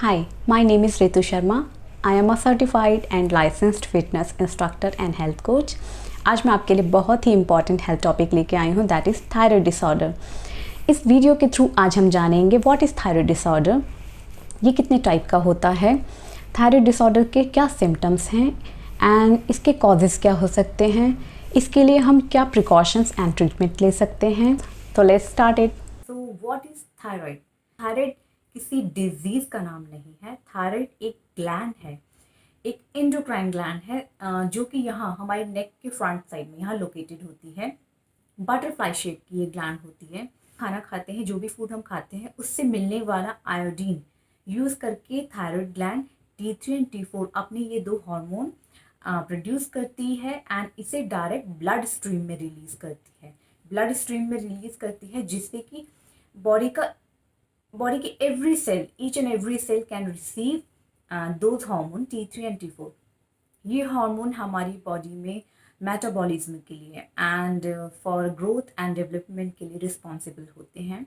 Hi, my name is Ritu Sharma. I am a certified and licensed fitness instructor and health coach. आज मैं आपके लिए बहुत ही important health topic लेके आई हूँ, दैट इज़ थायराइड डिसऑर्डर। इस वीडियो के थ्रू आज हम जानेंगे व्हाट इज़ थायराइड डिसऑर्डर, ये कितने टाइप का होता है, थायराइड डिसऑर्डर के क्या सिम्टम्स हैं एंड इसके कॉजेज़ क्या हो सकते हैं, इसके लिए हम क्या प्रिकॉशंस एंड ट्रीटमेंट ले सकते हैं। तो let's start it. So what is thyroid? Thyroid किसी डिजीज का नाम नहीं है। थायराइड एक ग्लैंड है, एक एंडोक्राइन ग्लैंड है जो कि यहाँ हमारे नेक के फ्रंट साइड में यहाँ लोकेटेड होती है। बटरफ्लाई शेप की ये ग्लैंड होती है। खाना खाते हैं, जो भी फूड हम खाते हैं उससे मिलने वाला आयोडीन यूज़ करके thyroid gland T3 and T4 अपने ये दो हार्मोन प्रोड्यूस करती है एंड इसे डायरेक्ट ब्लड स्ट्रीम में रिलीज करती है। ब्लड स्ट्रीम में रिलीज करती है जिससे कि बॉडी की every cell, each and every cell can receive those hormone T3 and T4। ये हार्मोन हमारी बॉडी में मेटाबॉलिज्म के लिए and for growth and development के लिए रिस्पॉन्सिबल होते हैं।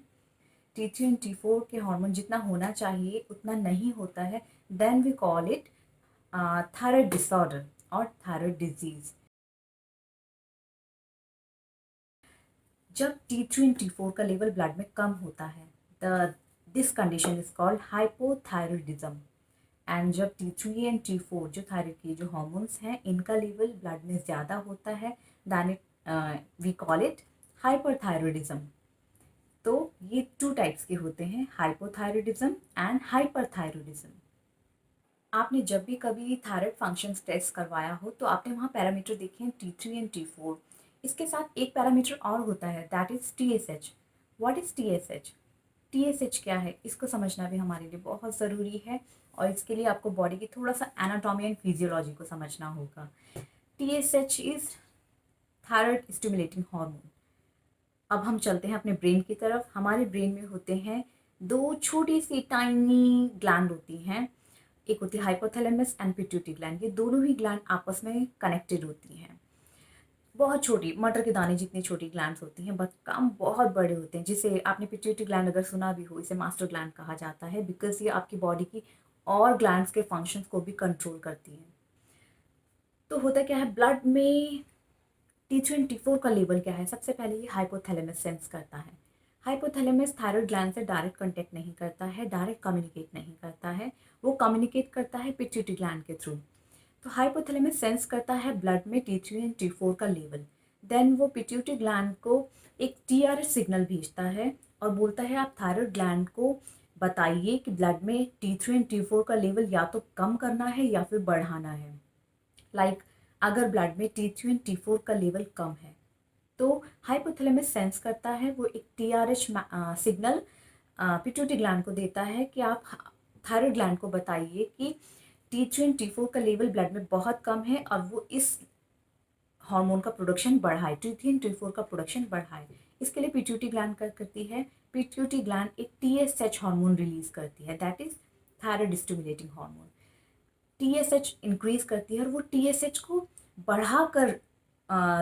T3 एंड T4 के हार्मोन जितना होना चाहिए उतना नहीं होता है, then we call it thyroid disorder और थायराइड डिजीज। जब T3 एंड T4 का लेवल ब्लड में कम होता है, this condition is called hypothyroidism. And जब T3 एंड T4 जो थायराइड के जो हार्मोन्स हैं इनका लेवल ब्लड में ज़्यादा होता है, than it we call it hyperthyroidism. तो ये टू टाइप्स के होते हैं, हाइपोथायरॉयडिज्म एंड हाइपरथायरॉयडिज्म। आपने जब भी कभी थायराइड फंक्शंस टेस्ट करवाया हो तो आपने वहाँ पैरामीटर देखे हैं T3 एंड T4। इसके साथ एक पैरामीटर और होता है, that is TSH। What is TSH? TSH क्या है, इसको समझना भी हमारे लिए बहुत ज़रूरी है और इसके लिए आपको बॉडी की थोड़ा सा एनाटॉमी एंड फिजियोलॉजी को समझना होगा। TSH is thyroid stimulating hormone. अब हम चलते हैं अपने ब्रेन की तरफ। हमारे ब्रेन में होते हैं दो छोटी सी टाइनी ग्लैंड होती हैं, एक होती है हाइपोथैलेमस एंड पिट्यूटरी ग्लैंड। ये दोनों ही ग्लैंड आपस में कनेक्टेड होती हैं। बहुत छोटी, मटर के दाने जितनी छोटी ग्लैंड्स होती हैं, बट काम बहुत बड़े होते हैं। जिसे आपने पिट्यूटरी ग्लैंड अगर सुना भी हो, इसे मास्टर ग्लैंड कहा जाता है बिकॉज ये आपकी बॉडी की और ग्लैंड्स के फंक्शंस को भी कंट्रोल करती है। तो होता क्या है, ब्लड में T3 एंड T4 का लेवल क्या है? सबसे पहले ये हाइपोथैलेमस सेंस करता है। हाइपोथैलेमस थायराइड ग्लैंड से डायरेक्ट कांटेक्ट नहीं करता है, डायरेक्ट कम्युनिकेट नहीं करता है, वो कम्युनिकेट करता है पिट्यूटरी ग्लैंड के थ्रू। तो हाइपोथैलेमस सेंस करता है ब्लड में T3 एंड T4 का लेवल, देन वो पिट्यूटरी ग्लैंड को एक TRH सिग्नल भेजता है और बोलता है आप थायराइड ग्लैंड को बताइए कि ब्लड में T3 एंड T4 का लेवल या तो कम करना है या फिर बढ़ाना है। लाइक अगर ब्लड में T3 एंड T4 का लेवल कम है तो हाइपोथैलेमस सेंस करता है, वो एक TRH सिग्नल पिट्यूटरी ग्लैंड को देता है कि आप थायराइड ग्लैंड को बताइए कि T3 एंड T4 का लेवल ब्लड में बहुत कम है और वो इस हार्मोन का प्रोडक्शन बढ़ाए, T3 एंड T4 का प्रोडक्शन बढ़ाए। इसके लिए पिट्यूटरी ग्लैंड क्या करती है? पिट्यूटरी ग्लैंड एक TSH हार्मोन रिलीज करती है, that is thyroid stimulating hormone. TSH increase करती है और वो TSH को बढ़ाकर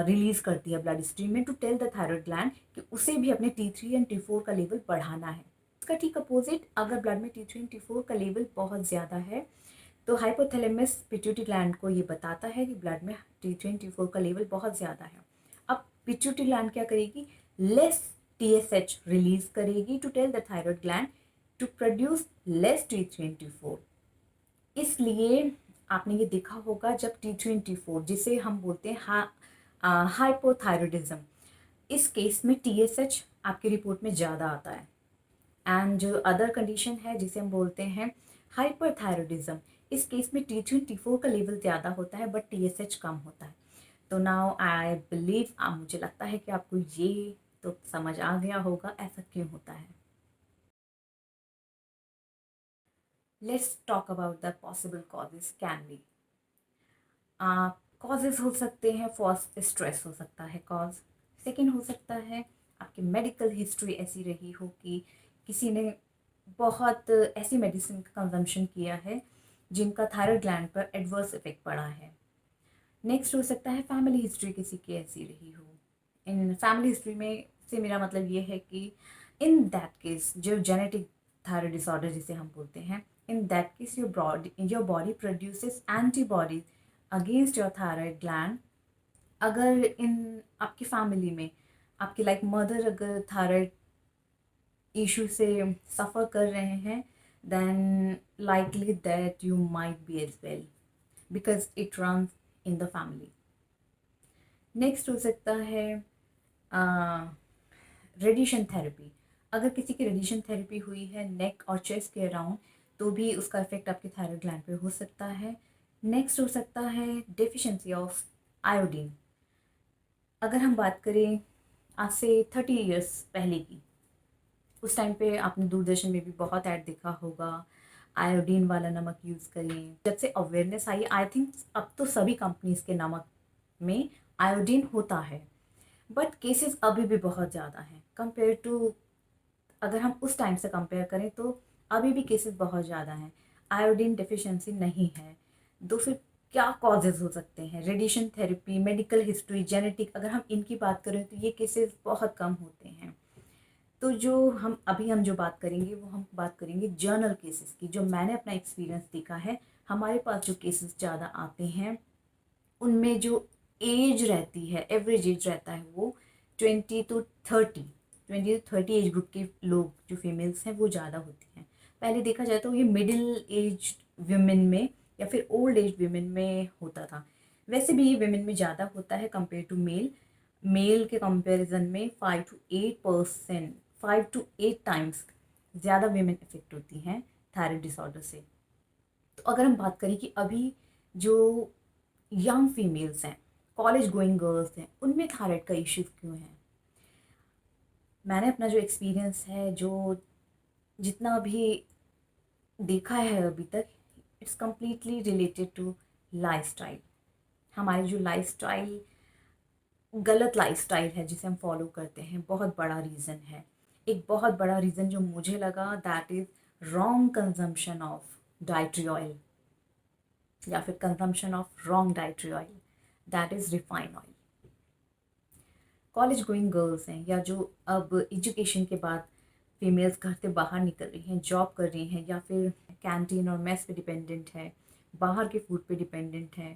रिलीज करती है ब्लड स्ट्रीम में to tell the thyroid gland कि उसे भी अपने T3 एंड T4 का लेवल बढ़ाना है। इसका ठीक अपोजिट, अगर ब्लड में T3 एंड T4 का लेवल बहुत ज़्यादा है तो हाइपोथैलेमस पिट्यूटरी ग्लैंड को ये बताता है कि ब्लड में T3 एंड T4 का लेवल बहुत ज़्यादा है। अब पिट्यूटरी ग्लैंड क्या करेगी? लेस TSH रिलीज करेगी to tell the thyroid gland to produce less T3 and T4। इसलिए आपने ये देखा होगा जब T3 एंड T4, जिसे हम बोलते हैं हाइपोथायरॉयडिज्म, इस केस में TSH आपकी रिपोर्ट में ज़्यादा आता है। एंड जो अदर कंडीशन है जिसे हम बोलते हैं हाइपरथायरॉयडिज्म, इस केस में T3 एंड T4 का लेवल ज़्यादा होता है बट TSH कम होता है। तो नाउ आई बिलीव, मुझे लगता है कि आपको ये तो समझ आ गया होगा ऐसा क्यों होता है। Let's talk about the possible causes can be. Causes हो सकते हैं, फर्स्ट स्ट्रेस हो सकता है कॉज, सेकेंड हो सकता है आपकी मेडिकल हिस्ट्री ऐसी रही हो कि किसी ने बहुत ऐसी मेडिसिन का कंजम्पशन किया है जिनका थायराइड ग्लैंड पर एडवर्स इफेक्ट पड़ा है। नेक्स्ट हो सकता है फैमिली हिस्ट्री किसी की ऐसी रही हो। इन फैमिली हिस्ट्री में से मेरा मतलब ये है कि इन दैट केस जो जेनेटिक थायराइड डिसऑर्डर जिसे हम बोलते हैं, in that case your body produces antibodies against your thyroid gland. अगर इन आपकी फैमिली में आपकी लाइक मदर अगर थायराइड इशू से सफ़र कर रहे हैं, then likely that you might be as well, because it run in the family. Next हो सकता है रेडिएशन थेरेपी। अगर किसी की रेडिएशन थेरेपी हुई है नेक और चेस्ट के अराउंड, तो भी उसका इफेक्ट आपके थायराइड ग्लैंड पे हो सकता है। नेक्स्ट हो सकता है डेफिशिएंसी ऑफ आयोडीन। अगर हम बात करें आज से 30 इयर्स पहले की, उस टाइम पे आपने दूरदर्शन में भी बहुत ऐड देखा होगा, आयोडीन वाला नमक यूज़ करें। जब से अवेयरनेस आई, आई थिंक अब तो सभी कंपनीज़ के नमक में आयोडीन होता है, बट केसेस अभी भी बहुत ज़्यादा हैं कंपेयर टू, अगर हम उस टाइम से कंपेयर करें तो अभी भी केसेस बहुत ज़्यादा हैं। आयोडीन डेफिशिएंसी नहीं है, तो फिर क्या कॉजेज़ हो सकते हैं? Radiation therapy, medical history, genetic, अगर हम इनकी बात करें तो ये केसेस बहुत कम होते हैं। तो जो हम जो बात करेंगे वो हम बात करेंगे जर्नल केसेस की, जो मैंने अपना एक्सपीरियंस देखा है। हमारे पास जो केसेस ज़्यादा आते हैं उनमें जो एज रहती है, एवरेज एज रहता है वो 20 to 30 एज ग्रुप के लोग जो फीमेल्स हैं वो ज़्यादा होती हैं। पहले देखा जाए तो ये मिडिल एज वीमेन में या फिर ओल्ड एज वीमेन में होता था। वैसे भी ये वीमेन में ज़्यादा होता है कंपेयर टू मेल के कंपैरिजन में 5 to 8 टाइम्स ज़्यादा वीमेन इफेक्ट होती हैं थायराइड डिसऑर्डर से। तो अगर हम बात करें कि अभी जो यंग फीमेल्स हैं, कॉलेज गोइंग गर्ल्स हैं, उनमें थायराइड का इश्यू क्यों है? मैंने अपना जो एक्सपीरियंस है, जो जितना भी देखा है अभी तक, it's completely related to lifestyle. हमारी जो लाइफस्टाइल, गलत लाइफस्टाइल है जिसे हम फॉलो करते हैं, बहुत बड़ा रीज़न है। एक बहुत बड़ा रीज़न जो मुझे लगा, that is wrong consumption of dietary oil, या फिर consumption of wrong dietary oil, that is refined oil. College going girls हैं, या जो अब एजुकेशन के बाद फीमेल्स घर से बाहर निकल रही हैं, जॉब कर रही हैं, या फिर कैंटीन और मेस पे डिपेंडेंट है, बाहर के फूड पे डिपेंडेंट है,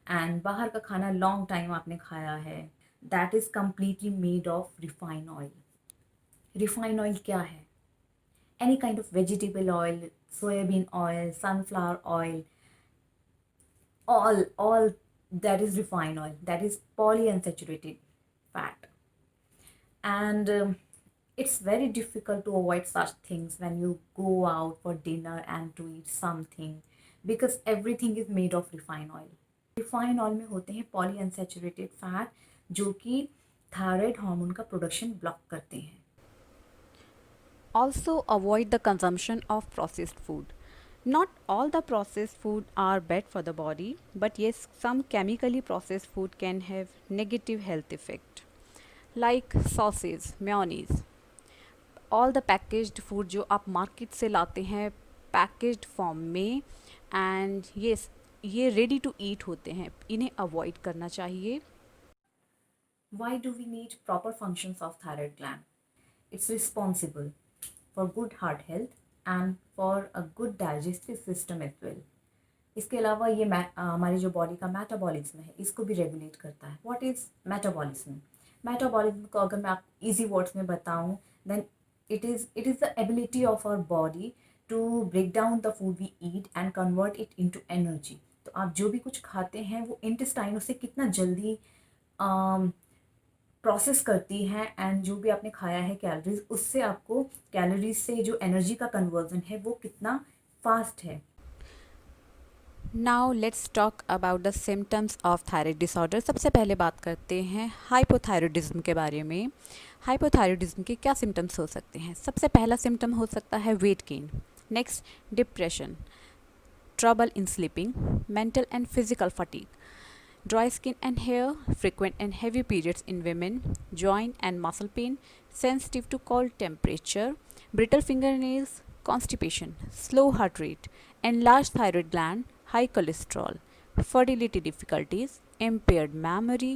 एंड बाहर का खाना लॉन्ग टाइम आपने खाया है, that is completely made of refined oil. Refined oil क्या है? Any kind of vegetable oil, soybean oil, sunflower oil, all that is refined oil, that is polyunsaturated fat. And it's very difficult to avoid such things when you go out for dinner and to eat something, because everything is made of refined oil. Refined oil में होते हैं polyunsaturated fat, जो कि thyroid hormone का production block करते हैं। Also avoid the consumption of processed food. Not all the processed food are bad for the body, but yes, some chemically processed food can have negative health effect, like sauces, mayonnaise, all the packaged food जो आप market से लाते हैं packaged form में, and ये ready to eat होते हैं, इन्हें avoid करना चाहिए। Why do we need proper functions of thyroid gland? It's responsible for good heart health and for a good digestive system as well. इसके अलावा ये हमारी जो बॉडी का मेटाबॉलिज्म है, इसको भी रेगुलेट करता है। What is metabolism? मेटाबॉलिज्म को अगर मैं आपको ईजी वर्ड्स में बताऊँ, then it is the ability of our body to break down the food we eat and convert it into energy. तो आप जो भी कुछ खाते हैं वो इंटेस्टाइन उसे कितना जल्दी प्रोसेस करती है, एंड जो भी आपने खाया है कैलोरीज, उससे आपको कैलोरीज से जो एनर्जी का कन्वर्जन है वो कितना फास्ट है। Now let's talk about the symptoms of thyroid disorder. सबसे पहले बात करते हैं हाइपोथायरॉयडिज्म के बारे में। हाइपोथायरॉयडिज्म के क्या सिम्टम्स हो सकते हैं? सबसे पहला सिम्टम हो सकता है weight gain, next depression, trouble in sleeping, mental and physical fatigue, dry skin and hair, frequent and heavy periods in women, joint and muscle pain, sensitive to cold temperature, brittle fingernails, constipation, slow heart rate, enlarged thyroid gland, high cholesterol, fertility difficulties, impaired memory,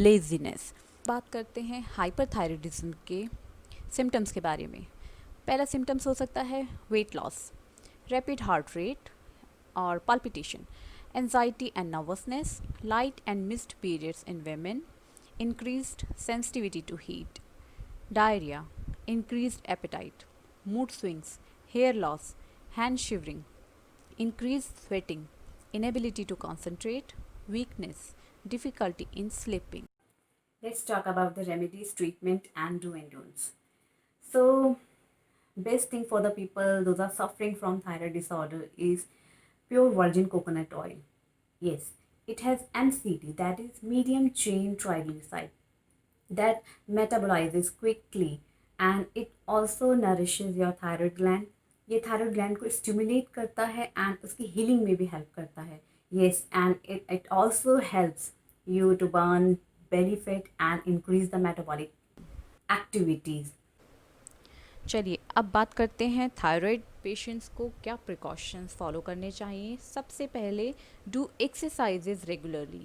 laziness. बात करते हैं hyperthyroidism के symptoms के बारे में। पहला symptoms हो सकता है weight loss, rapid heart rate और palpitation, anxiety and nervousness, light and missed periods in women, increased sensitivity to heat, diarrhea, increased appetite, mood swings, hair loss, hand shivering, increased sweating, inability to concentrate, weakness, difficulty in sleeping. Let's talk about the remedies, treatment, and do and don'ts. So, best thing for the people those are suffering from thyroid disorder is pure virgin coconut oil. Yes, it has MCT, that is medium chain triglyceride, that metabolizes quickly, and it also nourishes your thyroid gland. ये thyroid gland को stimulate करता है and उसकी healing में भी help करता है. Yes, and it also helps you to burn belly fat and increase the metabolic activities. चलिए अब बात करते हैं थायराइड पेशेंट्स को क्या प्रिकॉशंस फॉलो करने चाहिए. सबसे पहले do exercises regularly.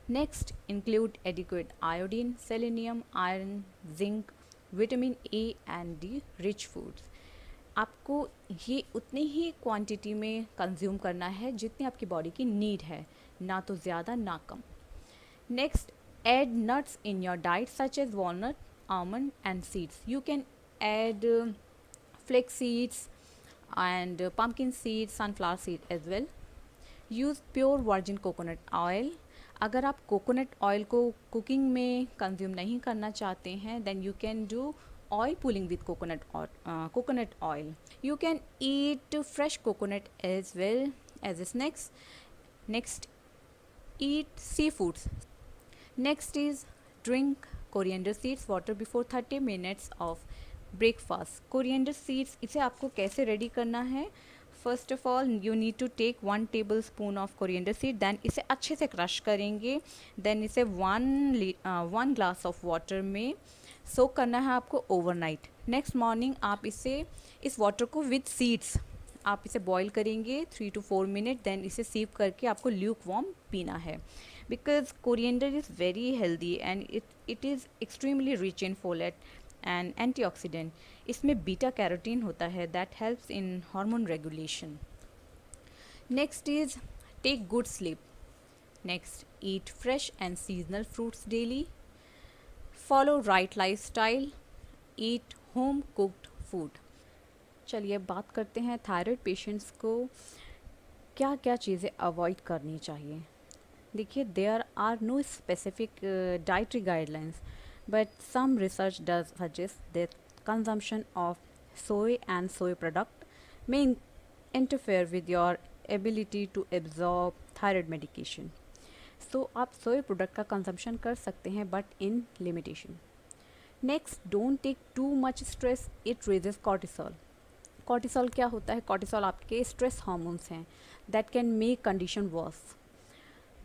Next include adequate iodine, selenium, iron, zinc, vitamin A and D rich foods. आपको ये उतनी ही क्वांटिटी में कंज्यूम करना है जितनी आपकी बॉडी की नीड है, ना तो ज़्यादा ना कम. Next, add nuts in your diet such as walnut, almond and seeds. You can add flax seeds and pumpkin seeds, sunflower seed as well. Use pure virgin coconut oil. अगर आप coconut oil को cooking में consume नहीं करना चाहते हैं then you can do oil pulling with coconut oil. You can eat fresh coconut as well as snacks. Next, eat seafoods. Next is drink coriander seeds water before 30 minutes of breakfast. Coriander seeds इसे आपको कैसे ready करना है. First of all you need to take 1 tablespoon of coriander seed, then इसे अच्छे से crush करेंगे, then इसे 1 ग्लास ऑफ वाटर में सोक करना है आपको ओवरनाइट. नेक्स्ट मॉर्निंग आप इस वाटर को विद सीड्स आप इसे बॉईल करेंगे 3 to 4 मिनट, देन इसे सीव करके आपको ल्यूक वार्म पीना है. Because coriander is very healthy and it is extremely rich in folate and antioxidant. इसमें beta carotene होता है that helps in hormone regulation. Next is take good sleep. Next, eat fresh and seasonal fruits daily. Follow right lifestyle. Eat home cooked food. चलिए बात करते हैं thyroid patients को क्या क्या चीज़ें अवॉइड करनी चाहिए. देखिए, there are no specific dietary guidelines but some research does suggest that consumption of soy and soy product may interfere with your ability to absorb thyroid medication. So आप सोय product का consumption कर सकते हैं but in limitation. Next, don't take too much stress, it raises cortisol. Cortisol क्या होता है? Cortisol आपके stress hormones हैं that can make condition worse.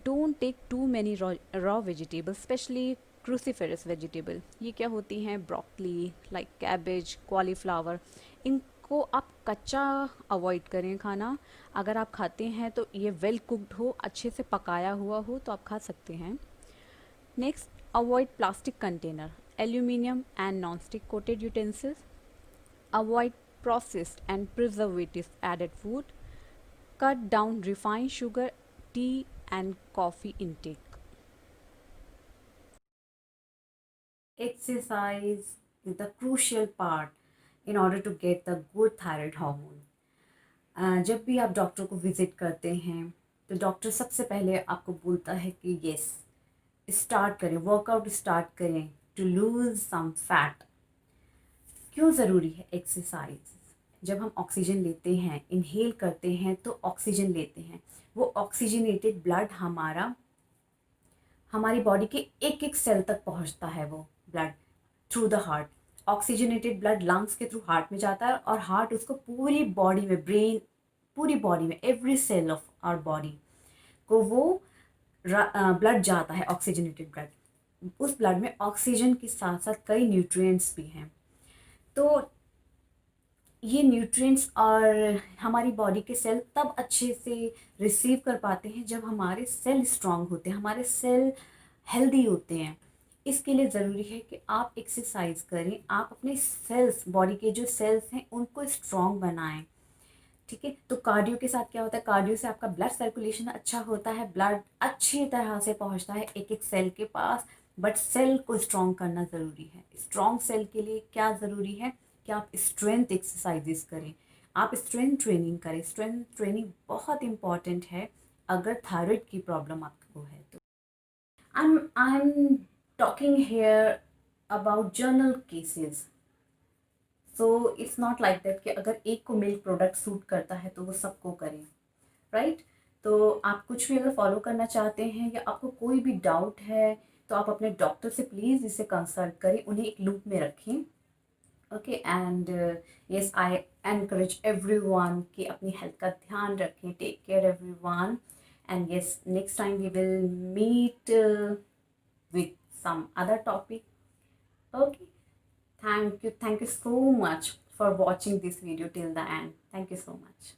Don't take too many raw vegetables, especially cruciferous vegetable. ये क्या होती हैं? Broccoli, like cabbage, cauliflower. इनको आप कच्चा अवॉइड करें खाना. अगर आप खाते हैं तो ये वेल कुक्ड हो, अच्छे से पकाया हुआ हो तो आप खा सकते हैं. Next, avoid plastic container, aluminium and non stick coated utensils. Avoid processed and preservatives added food. Cut down refined sugar, tea and coffee intake. Exercise is the crucial part in order to get the good thyroid hormone. जब भी आप doctor को visit करते हैं तो doctor सबसे पहले आपको बोलता है कि यस, स्टार्ट करें, वर्कआउट स्टार्ट करें टू लूज सम फैट. क्यों ज़रूरी है एक्सरसाइज? जब हम ऑक्सीजन लेते हैं, इनहेल करते हैं तो ऑक्सीजन लेते हैं, वो ऑक्सीजनेटेड ब्लड हमारी बॉडी के एक एक सेल तक पहुंचता है. वो blood through the heart, oxygenated blood lungs के थ्रू हार्ट में जाता है और हार्ट उसको पूरी बॉडी में, ब्रेन, पूरी बॉडी में, every cell of our body को वो ब्लड जाता है, ऑक्सीजनेटेड ब्लड. उस ब्लड में ऑक्सीजन के साथ साथ कई न्यूट्रिएंट्स भी हैं. तो ये न्यूट्रिएंट्स और हमारी बॉडी के सेल तब अच्छे से रिसीव कर पाते हैं जब हमारे सेल स्ट्रांग होते हैं, हमारे सेल हेल्दी होते हैं. इसके लिए ज़रूरी है कि आप एक्सरसाइज करें, आप अपने सेल्स, बॉडी के जो सेल्स हैं उनको स्ट्रॉन्ग बनाएं। ठीक है, तो कार्डियो के साथ क्या होता है, कार्डियो से आपका ब्लड सर्कुलेशन अच्छा होता है, ब्लड अच्छी तरह से पहुंचता है एक एक सेल के पास। बट सेल को स्ट्रॉन्ग करना ज़रूरी है। स्ट्रॉन्ग सेल के लिए क्या ज़रूरी है कि आप स्ट्रेंथ एक्सरसाइजेस करें, आप स्ट्रेंथ ट्रेनिंग करें। स्ट्रेंथ ट्रेनिंग बहुत इंपॉर्टेंट है अगर थायराइड की प्रॉब्लम आपको है तो। I am talking here about general cases. So it's not like that कि अगर एक को मिल्क प्रोडक्ट सूट करता है तो वो सबको करें, राइट। तो आप कुछ भी अगर फॉलो करना चाहते हैं या आपको कोई भी डाउट है तो आप अपने डॉक्टर से प्लीज़ इसे कंसल्ट करें, उन्हें एक लूप में रखें। Okay, and yes, I encourage everyone कि अपनी हेल्थ का ध्यान रखें। Take care everyone, and yes, next time we will meet with some other topic. Okay, thank you so much for watching this video till the end. Thank you so much.